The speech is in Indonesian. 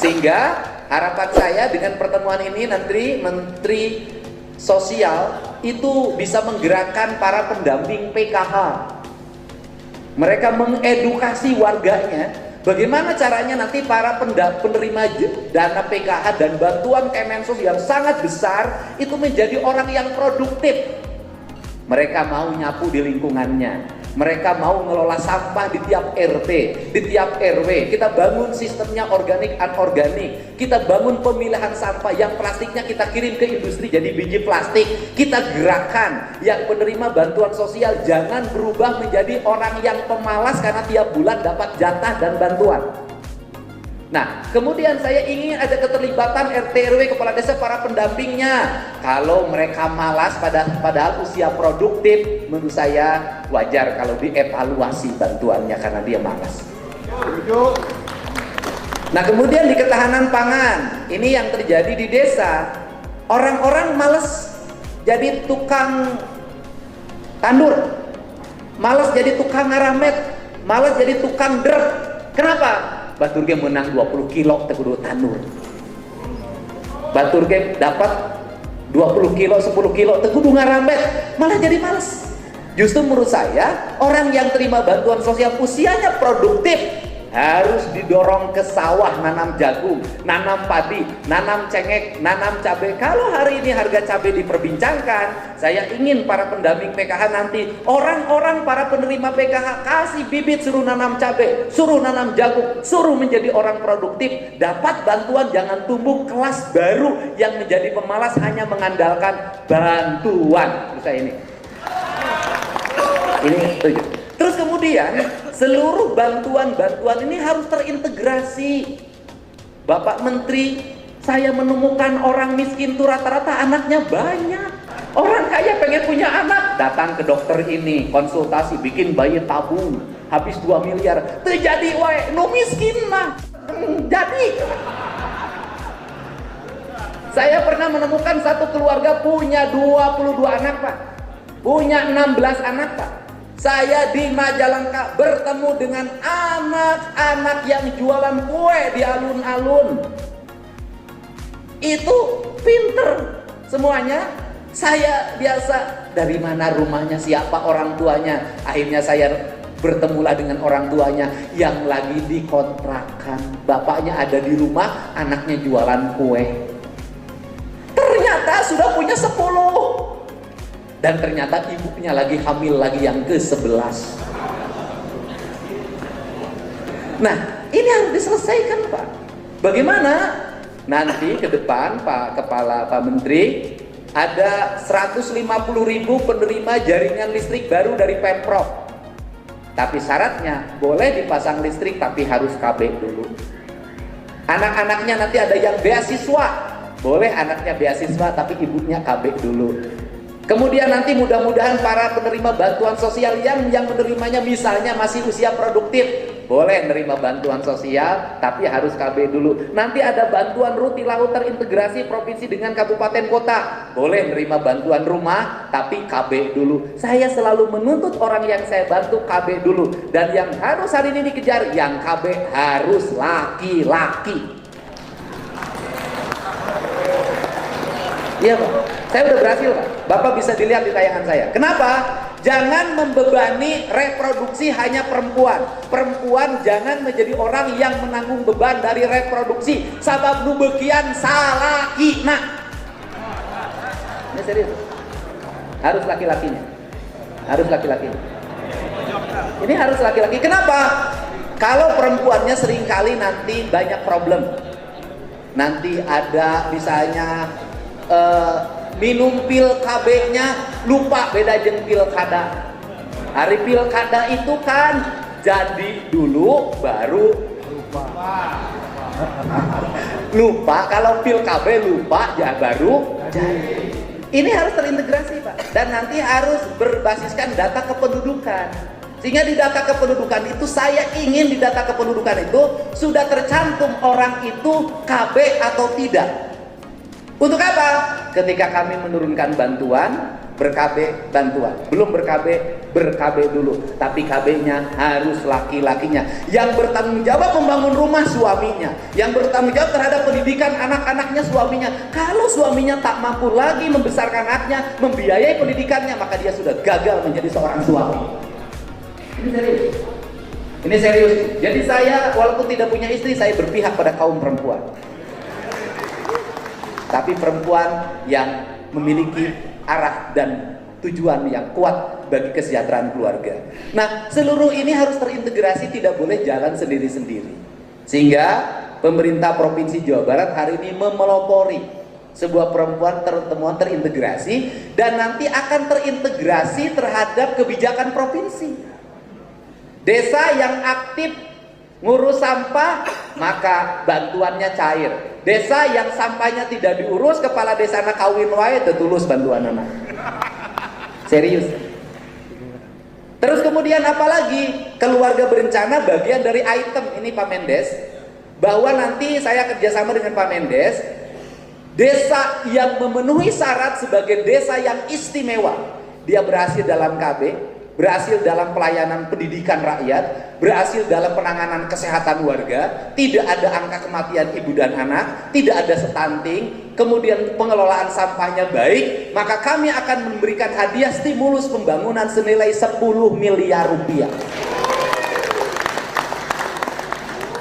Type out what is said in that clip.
Sehingga harapan saya dengan pertemuan ini nanti Menteri Sosial itu bisa menggerakkan para pendamping PKH. Mereka mengedukasi warganya bagaimana caranya nanti para penerima dana PKH dan bantuan Kemensos yang sangat besar itu menjadi orang yang produktif. Mereka mau nyapu di lingkungannya, mereka mau ngelola sampah di tiap RT, di tiap RW. Kita bangun sistemnya organik anorganik. Kita bangun pemilahan sampah yang plastiknya kita kirim ke industri jadi biji plastik. Kita gerakan yang penerima bantuan sosial jangan berubah menjadi orang yang pemalas karena tiap bulan dapat jatah dan bantuan. Nah, kemudian saya ingin ada keterlibatan RT RW, kepala desa, para pendampingnya. Kalau mereka malas padahal usia produktif, menurut saya wajar kalau dievaluasi bantuannya karena dia malas. Nah, kemudian di ketahanan pangan, ini yang terjadi di desa. Orang-orang malas jadi tukang tandur, malas jadi tukang ngaramet, malas jadi tukang drep. Kenapa? Batur game menang 20 kilo tegudu tanur. Batur game dapat 20 kilo, 10 kilo tegudu ngarambet, malah jadi males. Justru menurut saya orang yang terima bantuan sosial usianya produktif harus didorong ke sawah, nanam jagung, nanam padi, nanam cengkeh, nanam cabai. Kalau hari ini harga cabai diperbincangkan, saya ingin para pendamping PKH nanti, orang-orang para penerima PKH kasih bibit, suruh nanam cabai, suruh nanam jagung, suruh menjadi orang produktif, dapat bantuan, jangan tumbuh kelas baru yang menjadi pemalas hanya mengandalkan bantuan. Menurut saya ini setuju. Terus kemudian seluruh bantuan-bantuan ini harus terintegrasi. Bapak Menteri, saya menemukan orang miskin itu rata-rata anaknya banyak. Orang kaya pengen punya anak, datang ke dokter ini, konsultasi, bikin bayi tabung, habis 2 miliar. Terjadi wae, no miskin mah. Jadi saya pernah menemukan satu keluarga punya 22 anak, Pak. Punya 16 anak, Pak. Saya di Majalengka bertemu dengan anak-anak yang jualan kue di alun-alun. Itu pinter semuanya. Saya biasa, dari mana rumahnya, siapa orang tuanya. Akhirnya saya bertemulah dengan orang tuanya yang lagi dikontrakan. Bapaknya ada di rumah, anaknya jualan kue. Ternyata sudah punya 10. Dan ternyata ibunya lagi hamil lagi yang ke-11. Nah, ini harus diselesaikan, Pak. Bagaimana? Nanti ke depan Pak Menteri, ada 150.000 penerima jaringan listrik baru dari Pemprov. Tapi syaratnya boleh dipasang listrik tapi harus KB dulu. Anak-anaknya nanti ada yang beasiswa, boleh anaknya beasiswa tapi ibunya KB dulu. Kemudian nanti mudah-mudahan para penerima bantuan sosial yang menerimanya misalnya masih usia produktif, boleh menerima bantuan sosial tapi harus KB dulu. Nanti ada bantuan ruti laut terintegrasi provinsi dengan kabupaten kota, boleh menerima bantuan rumah tapi KB dulu. Saya selalu menuntut orang yang saya bantu KB dulu. Dan yang harus hari ini dikejar, yang KB harus laki-laki. Iya, Pak. Saya udah berhasil, Pak. Bapak bisa dilihat di tayangan saya. Kenapa? Jangan membebani reproduksi hanya perempuan. Perempuan jangan menjadi orang yang menanggung beban dari reproduksi. Sabab nubekian salakina. Ini serius. Harus laki-lakinya. Harus laki-lakinya. Ini harus laki-laki. Kenapa? Kalau perempuannya seringkali nanti banyak problem. Nanti ada misalnya minum pil KB-nya lupa beda jeung pilkada. Hari pilkada itu kan jadi dulu baru lupa. Kalau pil KB lupa ya baru jadi. Ini harus terintegrasi, Pak. Dan nanti harus berbasiskan data kependudukan. Sehingga di data kependudukan itu, saya ingin di data kependudukan itu sudah tercantum orang itu KB atau tidak. Untuk apa? Ketika kami menurunkan bantuan, ber-KB bantuan, belum ber-KB, ber-KB dulu, tapi KB-nya harus laki-lakinya. Yang bertanggung jawab membangun rumah suaminya, yang bertanggung jawab terhadap pendidikan anak-anaknya suaminya. Kalau suaminya tak mampu lagi membesarkan anaknya, membiayai pendidikannya, maka dia sudah gagal menjadi seorang suami. Ini serius. Ini serius. Jadi saya walaupun tidak punya istri, saya berpihak pada kaum perempuan. Tapi perempuan yang memiliki arah dan tujuan yang kuat bagi kesejahteraan keluarga. Nah, seluruh ini harus terintegrasi, tidak boleh jalan sendiri-sendiri. Sehingga pemerintah Provinsi Jawa Barat hari ini memelopori sebuah pertemuan terintegrasi, dan nanti akan terintegrasi terhadap kebijakan provinsi. Desa yang aktif ngurus sampah, maka bantuannya cair. Desa yang sampahnya tidak diurus, kepala desa anak kawin wae tetulus bantuan anak. Serius. Terus kemudian apalagi, keluarga berencana bagian dari item ini Pak Mendes, bahwa nanti saya kerjasama dengan Pak Mendes, desa yang memenuhi syarat sebagai desa yang istimewa, dia berhasil dalam KB, berhasil dalam pelayanan pendidikan rakyat, berhasil dalam penanganan kesehatan warga, tidak ada angka kematian ibu dan anak, tidak ada stunting, kemudian pengelolaan sampahnya baik, maka kami akan memberikan hadiah stimulus pembangunan senilai 10 miliar rupiah.